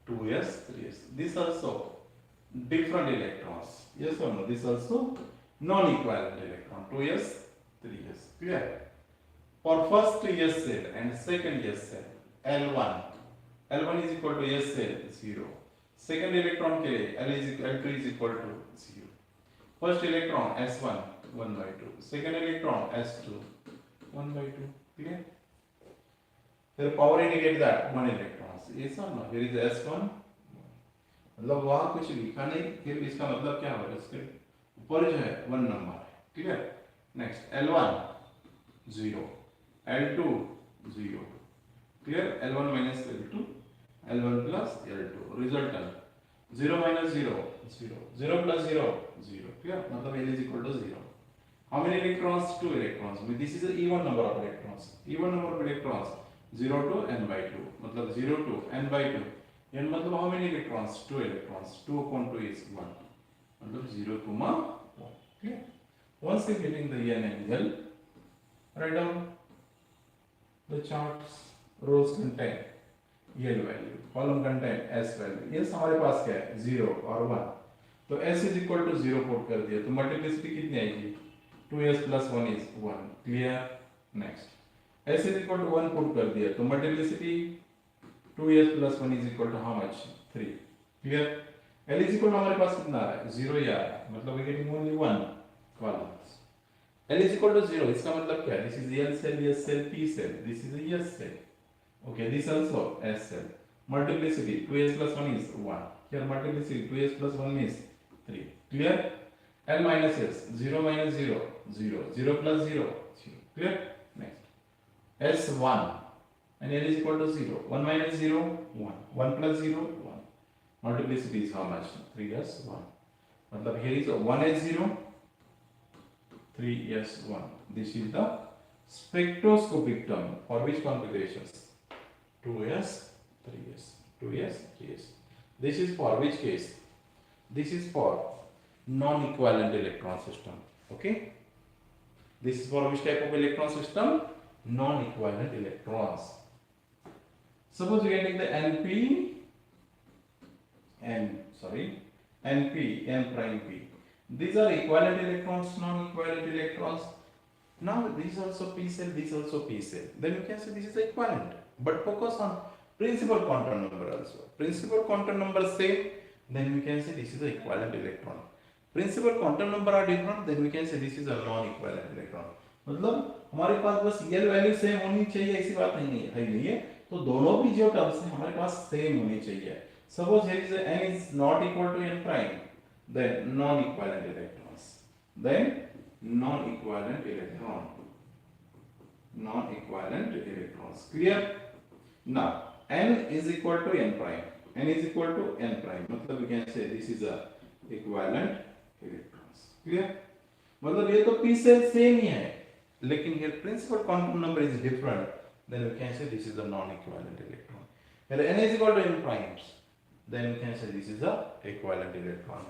Speaker 1: 2s, 3s. This also different electrons. Yes or no? This also non-equivalent electron. 2s, 3s. Clear? For first s cell and second s cell, L1. L1 is equal to s cell 0. Second electron के लिए L2 is equal to 0. First electron S1 1/2. Second electron S2 1/2. Clear? Here power indicate that 1 electrons. Yes or no? Here is S1. मतलब वहाँ कुछ लिखा नहीं, फिर इसका मतलब क्या होगा? इसके ऊपर जो है 1 नंबर है. Clear? Next L1 0, L2 0. Clear? L1 minus L2, L1 plus L2. Resultant 0 minus 0 0, 0 plus 0 0. Clear? मतलब L is equal to 0. How many electrons? 2 electrons. This is the even number of electrons. Even number of electrons 0 to n by 2. मतलब 0 to n by 2. n मतलब how many electrons? 2 electrons. 2 upon 2 is 1. मतलब 0, 1. Clear? Once you getting the n and l, write down the charts. Rows contain L value, column contain S value. yes हमारे पास क्या है? 0 और 1. तो S is equal to 0 put कर दिया तो multiplicity कितनी आएगी? 2s plus 1 is 1. Clear? Next S is equal to 1 put कर दिया तो multiplicity 2s plus 1 is equal to how much? 3. Clear? L is equal to हमारे पास कितना आ रहा है? 0 ही आ रहा है, मतलब we getting only 1 columns. L is equal to 0, इसका मतलब क्या है? This is L cell, S cell, P cell. This is a S cell. Okay, this also S cell. Multiplicity 2s plus 1 is 1. Here multiplicity 2s plus 1 is 3. Clear? L minus S, 0 minus 0 0, 0 plus 0 0. Clear? Next S1 and L is equal to 0. 1 minus 0 1, 1 plus 0 1. Multiplicity is how much? 3s1. मतलब here is 1s0 3s1. This is the spectroscopic term for which configurations? 2s 3s 2s 3s. This is for which case? This is for non-equivalent electron system. Okay, this is for which type of electron system? Non-equivalent electrons. Suppose we can take the np n prime p. These are equivalent electrons, non-equivalent electrons. Now this also p cell, this also p cell. Then you can say this is equivalent. But focus on principal quantum number also. Principal quantum number same, then we can say this is a equivalent electron. Principal quantum number are different, then we can say this is a non-equivalent electron. मतलब हमारे पास बस L value same होनी चाहिए ऐसी बात नहीं है, तो दोनों भी जो टर्म्स हैं हमारे पास सेम होनी चाहिए. Suppose here is a n is not equal to n prime, then non-equivalent electrons. Then non-equivalent electron. Non-equivalent electrons. Clear? Now n is equal to n prime. N is equal to n prime. मतलब we can say this is a equivalent electrons. Clear? मतलब ये तो p cell same ही है, लेकिन here principal quantum number is different. Then we can say this is a non-equivalent electron. When n is equal to n primes, then we can say this is a equivalent electron.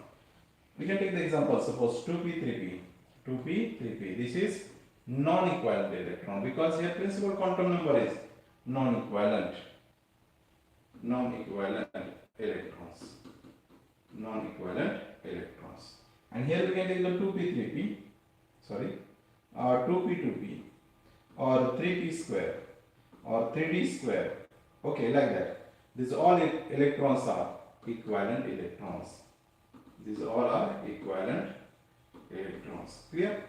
Speaker 1: We can take the example. Suppose 2p 3p. 2p 3p. This is non-equivalent electron because here principal quantum number is non-equivalent electrons. Non-equivalent electrons. And here we can take the 2p 3p, sorry, 2p 2p, or 3p square, or 3d square. Okay, like that. These all electrons are equivalent electrons. These all are equivalent electrons. Clear?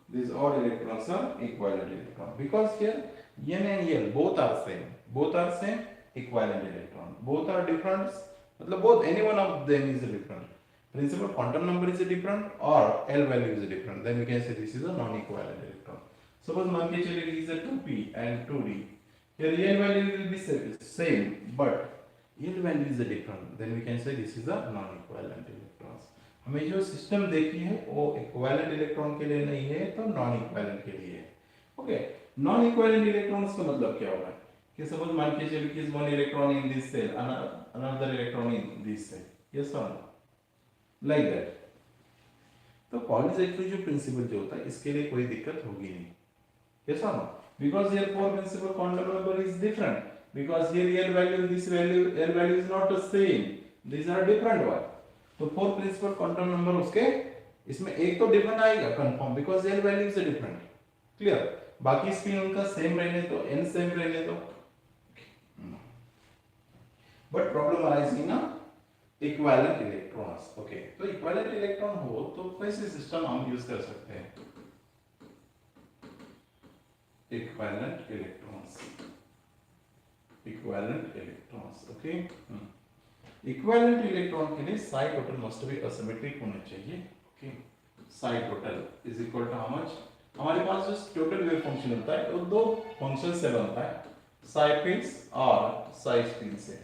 Speaker 1: These all electrons are equivalent electrons because here n and l both are same. Both are same, equivalent electron. Both are different. मतलब both any one of them is different. Principal quantum number is different or L value is different. Then we can say this is a non-equivalent electron. Suppose मान के चलिए this is a 2p and 2d. Here L value will be same, but L value is different. Then we can say this is a non-equivalent electrons. हमें जो system देखी है वो equivalent electron के लिए नहीं है तो नॉन इक्विवेलेंट के लिए है. ओके, नॉन इक्विवेलेंट इलेक्ट्रॉन्स का मतलब क्या होगा कि सपोज मान के चलिए कि one electron in this cell, another electron in this cell, yes और नो, लाइक दैट. तो पॉलीजेक्ट्री जो प्रिंसिपल जो होता है इसके लिए कोई दिक्कत होगी नहीं, यस और no, because here four principal quantum number is different, because here L value this value L value is not the same, these are different one. तो फोर प्रिंसिपल क्वांटम नंबर उसके इसमें एक तो डिफरेंट आएगा confirm because L value is different. Clear? बाकी spin उनका same रहने दो, n सेम रहने दो. बट प्रॉब्लम अराइजिंग ना इक्विवेलेंट इलेक्ट्रॉन्स। ओके, तो इक्विवेलेंट इलेक्ट्रॉन हो तो कैसे सिस्टम हम यूज कर सकते हैं? Equivalent electrons, equivalent electrons. Okay, equivalent electron के लिए Sai total must be asymmetric होना चाहिए। Okay, Sai total is equal to how much? हमारे पास जो टोटल वेव फंक्शन होता है वो दो फंक्शन से बनता है, साई फेज और साई स्पिन से,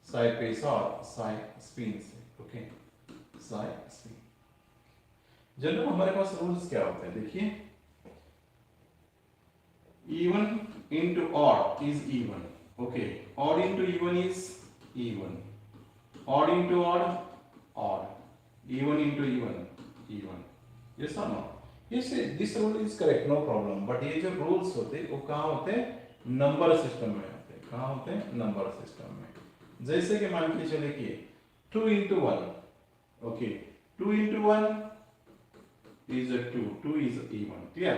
Speaker 1: साई फेज और साई स्पिन से। Okay, Sai spin. जनरल हमारे पास रूल्स क्या होते हैं देखिए, even into odd is even. Okay, odd into even is even, odd into odd odd, even into even even. Yes or no? Yes, this rule is correct, no problem. But ये जो rules होते हैं वो कहाँ होते हैं? Number system में होते हैं। कहाँ होते हैं? नंबर सिस्टम में। जैसे कि मान के चले कि 2 into 1, okay, 2 into 1 is a 2, 2 is even, clear?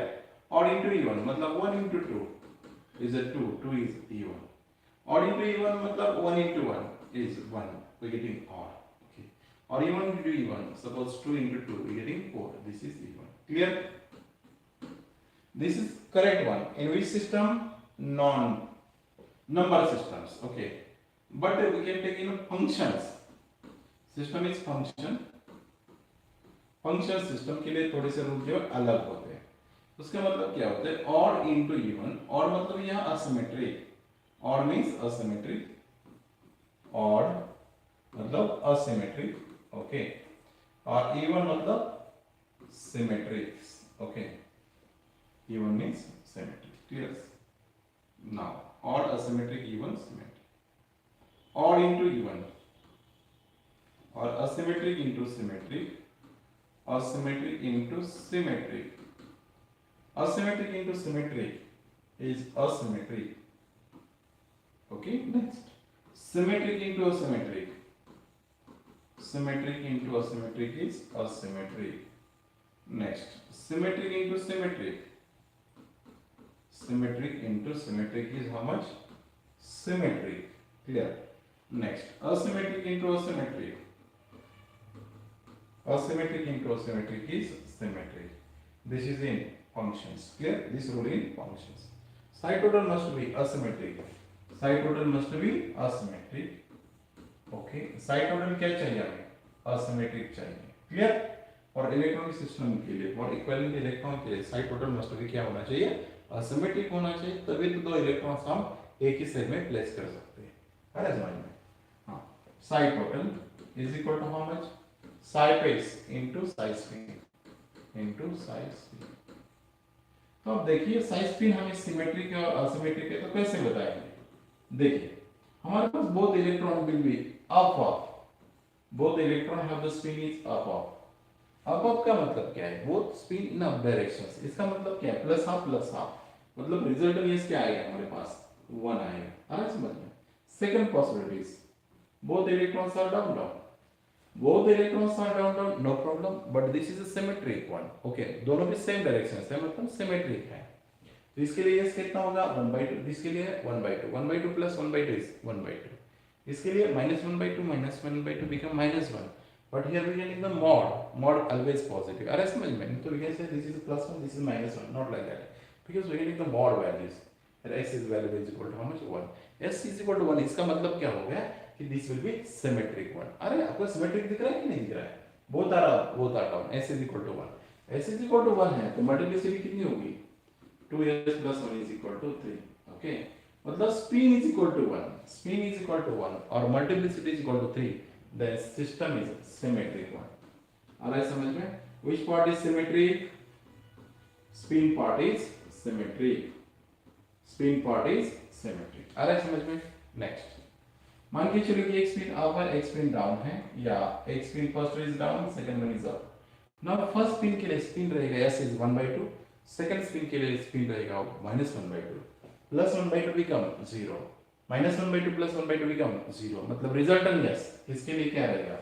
Speaker 1: Odd into even मतलब 1 into 2 is a 2, 2 is even. Odd into even मतलब 1 into 1 is 1, we getting odd. Okay. Or even into even, suppose 2 into 2, we getting 4, this is even. Clear? This is correct one. In which system? Non number systems. Okay. But we can take in functions. System is function. Function system के लिए थोड़े से rule जो अलग होते हैं। उसका मतलब क्या होता है? Odd into even. ऑड मतलब यहाँ asymmetric, odd means asymmetric, odd मतलब असिमेट्रिक, ओके, और इवन मतलब symmetric, okay, even means symmetric. Clear? Now odd, asymmetric, even, symmetric. Odd into even और asymmetric into symmetric, asymmetric into symmetric. Asymmetric into symmetric is asymmetric. Okay, next. Symmetric into asymmetric. Symmetric into asymmetric is asymmetric. Next. Symmetric into symmetric. Symmetric into symmetric is how much? Symmetric. Clear? Next. Asymmetric into asymmetric. Asymmetric into asymmetric is symmetric. This is in functions. Clear? This rule in functions. Psi total must be asymmetric. Psi total must be asymmetric. Okay. Psi total क्या चाहिए हमें? Asymmetric चाहिए. Clear? और electronic system के लिए, और equivalent electron के लिए psi total must be क्या होना चाहिए? Asymmetric होना चाहिए, तभी तो दो इलेक्ट्रॉन्स हम एक ही सेल में प्लेस कर सकते हैं। है ना समझ में? हाँ. Psi total is equal to how much? Psi phase into psi spin into psi spin। तो अब देखिए psi spin हमें सिमेट्रिक और असिमेट्रिक है तो कैसे बताएंगे? देखिए हमारे पास both electron will be up up, both electron have the spin is up up। up up का मतलब क्या है? both spin in up directions। इसका मतलब क्या है? प्लस हाफ प्लस हाफ, मतलब रिजल्टेंट क्या आएगा हमारे पास? 1 आएगा। आ रहा समझ में? Second possibilities, both electrons are down down, both electrons are down down, no problem, but this is a symmetric one। okay, दोनों भी सेम डायरेक्शन से मतलब सिमेट्रिक है, तो इसके लिए ये कितना होगा? 1/2। इसके लिए 1/2, 1/2 प्लस 1/2 इज 1/2। इसके लिए -1/2 minus 1/2 become -1, but here we can take the mod, mod always positive. अरे समझ में? तो we can say this is +1, this is -1, not like that, because we can take the mod values. x is value is equal to how much? 1। s is equal to 1, इसका मतलब क्या हो गया कि this will be symmetric one. अरे आपको symmetric दिख रहा है कि नहीं दिख रहा है? Both are down, s is equal to 1, s is equal to 1 है तो मल्टीप्लिसिटी कितनी होगी? 2s plus 1 is equal to 3। Okay, मतलब spin is equal to 1, spin is equal to 1 और multiplicity is equal to 3, the system is symmetric one. आ रहा है समझ में? Which part is symmetric? Spin part is symmetric, spin part is symmetric. आ रहा है समझ में? नेक्स्ट, मान के चलो कि एक स्पिन अप है, एक स्पिन डाउन है, या एक spin first is down, second one is up. Now first spin के लिए स्पिन रहेगा s इज 1/2, सेकंड स्पिन के लिए स्पिन रहेगा -1/2, प्लस 1/2 बिकम 0, -1/2 प्लस 1/2 बिकम 0, मतलब रिजल्टेंट s इसके लिए क्या रहेगा?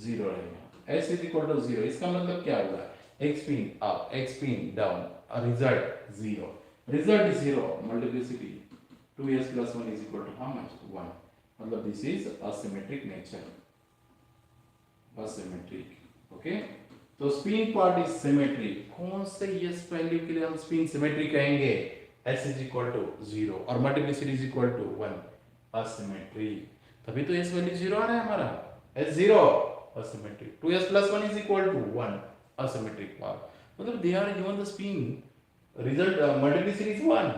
Speaker 1: 0 रहेगा। s इज इक्वल टू 0, इसका मतलब क्या होगा? एक स्पिन अप, एक spin down, result 0, result 0, multiplicity 2s plus 1 is equal to how much? 1, मतलब this is asymmetric nature. asymmetric. Okay, तो स्पिन पार्ट इज सिमेट्रिक. कौन से यस वैल्यू के लिए हम स्पिन सिमेट्रिक कहेंगे? s इज इक्वल टू 0 और multiplicity is equal to 1. Asymmetric. तभी तो s वैल्यू 0 आ रहा है हमारा. s 0 asymmetric. 2s plus 1 is equal to 1 asymmetric part. मतलब they are given the spin result multiplicity is 1.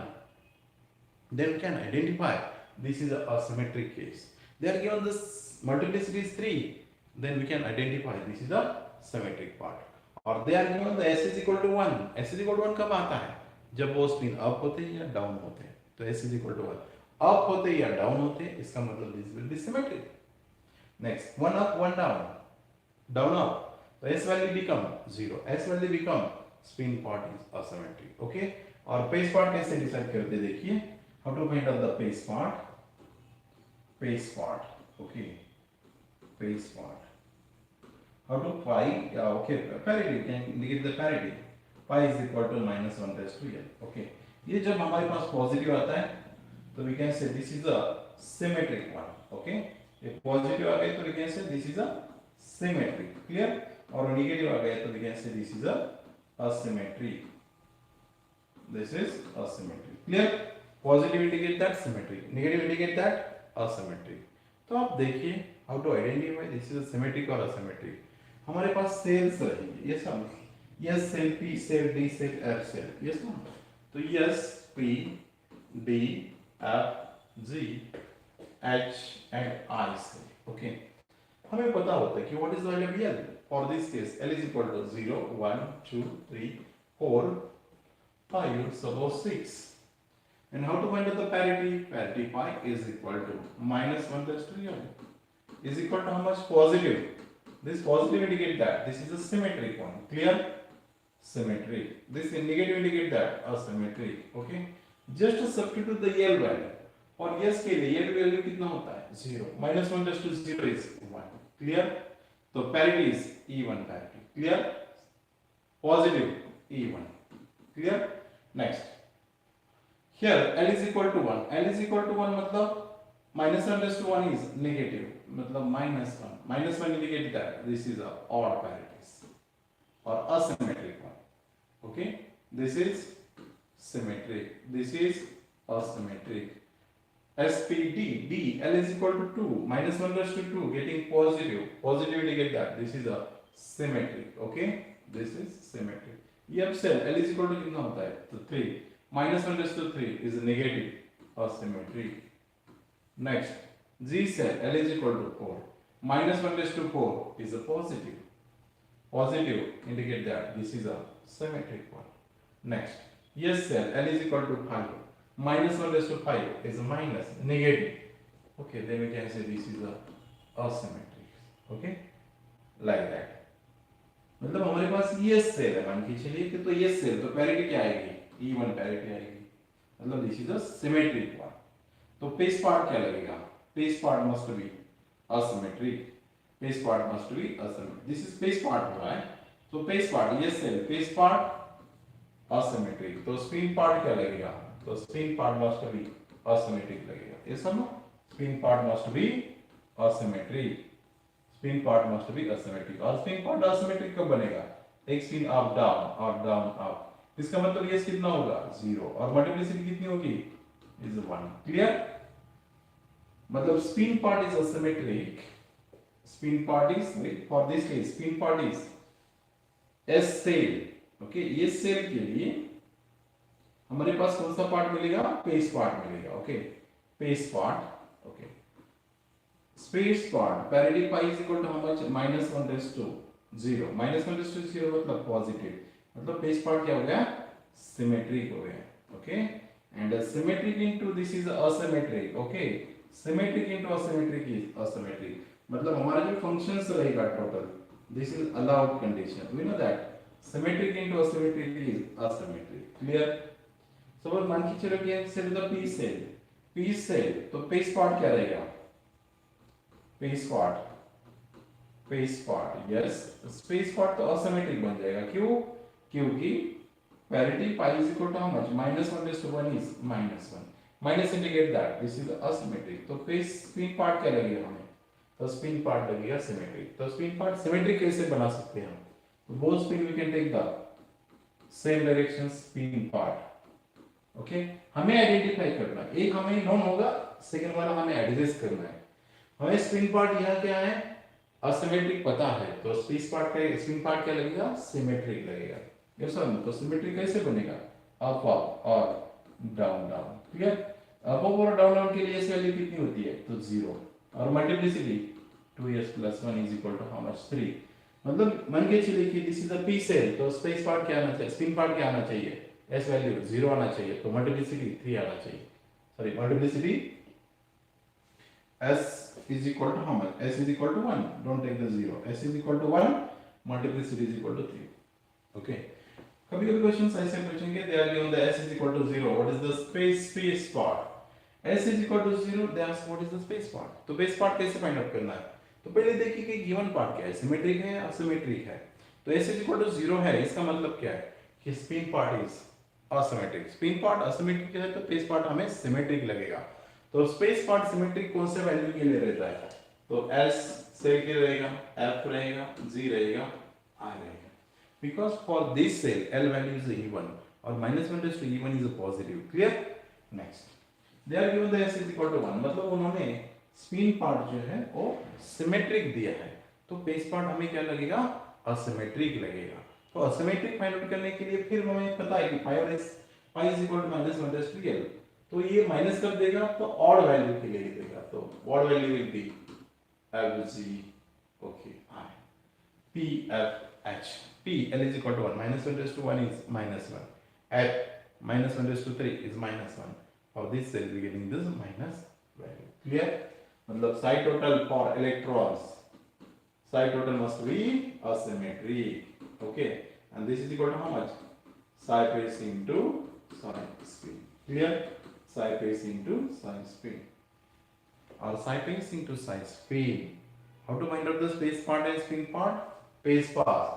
Speaker 1: Then we can identify this is a asymmetric case. They are given this multiplicity is 3. Then we can identify this is a symmetric part. और they are given the s is equal to 1. s is equal to 1 कब आता है? जब वो spin up होते हैं या down होते हैं. तो s is equal to 1. Up होते या डाउन होते हैं, इसका मतलब this will be symmetric. Next, 1 up, 1 down, down up. So s value become 0. S value become spin part is asymmetric. Okay. और pace part कैसे डिसाइड करते हैं देखिए. How to find out the pace part? Pace part. Okay. Pace part. How to find? Okay. Parity. Can indicate the parity. Pi is equal to minus 1 raised to n. Okay. ये जब हमारे पास positive आता है तो we can say this is a symmetric one. Okay. ये positive आ गया तो we can say this is a symmetric. Clear? और नेगेटिव आ गया तो we can say this is a asymmetric. This is asymmetric. Clear? Positive indicate that symmetric. Negative indicate that asymmetric. तो आप देखिए how to identify this is a symmetric or asymmetric. हमारे पास sales रहेंगे. ये सब yes cell P cell D cell F cell. Yes no? तो yes P D F G H and I cell. Okay. हमें पता होता है कि what is the value of L. For this case L is equal to 0, 1, 2, 3, 4, 5, suppose 6. And how to find out the parity? Parity pi is equal to minus 1 raised to n. Is equal to how much? Positive. This positive indicate that this is a symmetric one. Clear? Symmetric. This negative indicate that asymmetric. Okay. Just substitute the L value. और yes के लिए L value कितना होता है? 0. Minus 1 raised to 0 is 1. Clear? तो parity is even parity. Clear? Positive even. Clear? Next. Here L is equal to 1. L is equal to 1 मतलब minus 1 raised to 1 is negative. मतलब minus 1. Minus 1 indicate that this is a odd parities or asymmetric one. Okay. This is symmetric. This is asymmetric. SPD D L is equal to 2. Minus 1 raised to 2 getting positive. Positive indicate that this is a symmetric. Okay. This is symmetric. ये cell L is equal to कितना होता है? तो 3. Minus 1 raised to 3 is negative asymmetric. Next, G cell L is equal to 4. Minus 1 raised to 4 is a positive. Positive indicate that this is a symmetric one. Next, yes cell L is equal to 5. Minus 1 raised to 5 is a minus, negative. Okay, then we can say this is a asymmetric. Okay, like that. मतलब हमारे पास yes cell है, मान के चलिए कि तो yes cell तो parity क्या आएगी? Even parity आएगी. मतलब this is a symmetric one. तो pace part क्या लगेगा? Pace part must be asymmetric. Pace part must be asymmetric. This is pace part हो रहा है. तो pace part yes cell pace part asymmetric. तो spin part क्या लगेगा? तो spin part must be asymmetric लगेगा. ये समझो? Spin part must be asymmetric. Spin part must be asymmetric. और spin part asymmetric कब बनेगा? एक spin up down up. इसका मतलब ये कितना होगा? 0 और मल्टीप्लिसिटी कितनी होगी? Is 1. Clear? मतलब spin part is asymmetric. Spin part is for this case spin part is S cell. Okay, ये cell के लिए हमारे पास कौन सा पार्ट मिलेगा? पेस पार्ट मिलेगा. Okay, space part. Okay, space part parity pi is equal to how much? Minus 1 raise to 0. Minus 1 raise to 0 मतलब positive. मतलब पेस पार्ट क्या हो गया? सिमेट्रिक हो गया. Okay, and symmetric into this is asymmetric. Okay, symmetric into asymmetric is asymmetric. मतलब हमारा जो फंक्शंस रहेगा total, this is allowed condition. We know that symmetric into asymmetric is asymmetric. Clear? So मान के चलो कि cell the p cell. P cell तो space part क्या रहेगा? Space part yes, space part तो असिमेट्रिक बन जाएगा. क्यों? क्योंकि parity pi is equal to how much? Minus 1 raise to 1 is minus 1. Minus indicate that this is asymmetric. तो space spin part क्या लगेगा हमें? तो स्पिन पार्ट लगेगा सिमेट्रिक। तो स्पिन पार्ट सिमेट्रिक कैसे बना सकते हैं हम? तो both spin we can take the same direction spin part. Okay, हमें आइडेंटिफाई करना है, एक हमें नोन होगा, सेकंड वाला हमें एडजस्ट करना है। हमें स्पिन पार्ट यहाँ क्या है, असिमेट्रिक पता है, तो स्पिन पार्ट क्या लगेगा, सिमेट्रिक लगेगा। ये सब तो सिमेट्रिक कैसे बनेगा, अप अप और down down. Clear? Up up और डाउन डाउन के लिए इस वैल्यू कितनी होती है, तो 0, और multiplicity 2s + 1 is equal to how much, 3। मतलब मान के चलिए कि this is a p cell, तो स्पेस पार्ट क्या आना चाहिए, स्पिन पार्ट क्या आना चाहिए, एस वैल्यू 0 आना चाहिए, तो मल्टीप्लिसिटी 3 आना चाहिए। Sorry, multiplicity s is equal to how much, s is equal to 1, don't take the 0, s is equal to 1, multiplicity is equal to 3। okay, कभी कभी क्वेश्चंस ऐसे पूछेंगे, they are given the s is equal to 0, what is the space part, s is equal to 0, they ask what is the space part। तो space part कैसे find out करना है, तो पहले देखिए कि गिवन पार्ट क्या है, सिमेट्रिक है या असिमेट्रिक है। तो s is equal to 0 है, इसका मतलब क्या है कि spin part is asymmetric. Spin part asymmetric है तो स्पेस पार्ट हमें सिमेट्रिक लगेगा। तो स्पेस पार्ट सिमेट्रिक कौन से वैल्यू के लिए रहता है, तो s सेल के रहेगा, f रहेगा, g रहेगा, i रहेगा। Because for this cell l value is even और -1 to even is positive. Clear? Next, they are given the s is equal to 1, मतलब उन्होंने स्पिन पार्ट जो है वो सिमेट्रिक दिया है, तो बेस पार्ट हमें क्या लगेगा, असिमेट्रिक लगेगा। तो असिमेट्रिक फाइंड आउट करने के लिए फिर हमें पता है कि pi is equal to -1 to l, तो ये माइनस कर देगा तो ऑड वैल्यू के लिए देगा, तो odd value will be fg, okay, i p f h p l is equal to 1, -1 to 1 is -1, at -1 to 3 is -1, for this cell we getting this minus value। clear? मतलब psi total for electrons, psi total must be asymmetric, okay, and this is equal to how much, psi phase into psi spin। clear? Psi phase into psi spin, or psi phase into psi spin। how to find out the space part and spin part? Phase part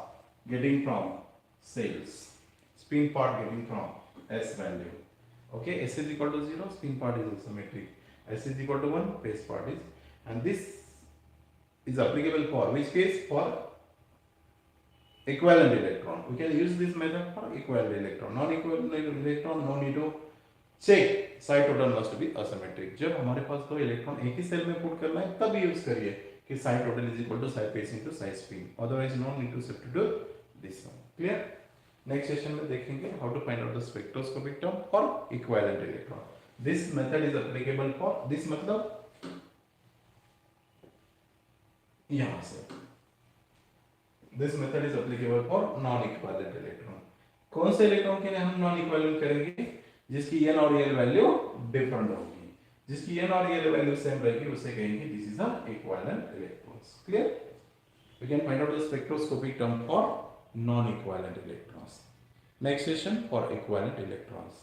Speaker 1: getting from cells, spin part getting from s value, okay, s is equal to 0, spin part is symmetric, s is equal to 1, phase part is, and this is applicable for which case, for equivalent electron। we can use this method for equivalent electron, non equivalent electron no need to check, psi total must be asymmetric। जब हमारे पास दो electron एक ही cell में put करना है तब use करिए कि psi total is equal to psi phase into psi spin, otherwise no need to substitute this one। clear? Next session में देखेंगे how to find out the spectroscopic term for equivalent electron. This method is applicable for this, मतलब यहां से this method is applicable for non equivalent electron. कौन से electron के लिए हम नॉन इक्विवेलेंट करेंगे, जिसकी n और l वैल्यू डिफरेंट होगी, जिसकी n और l वैल्यू सेम रहेगी उसे कहेंगे this is a equivalent electrons. Clear? We can find out the spectroscopic term for non-equivalent electrons. Next session for equivalent electrons.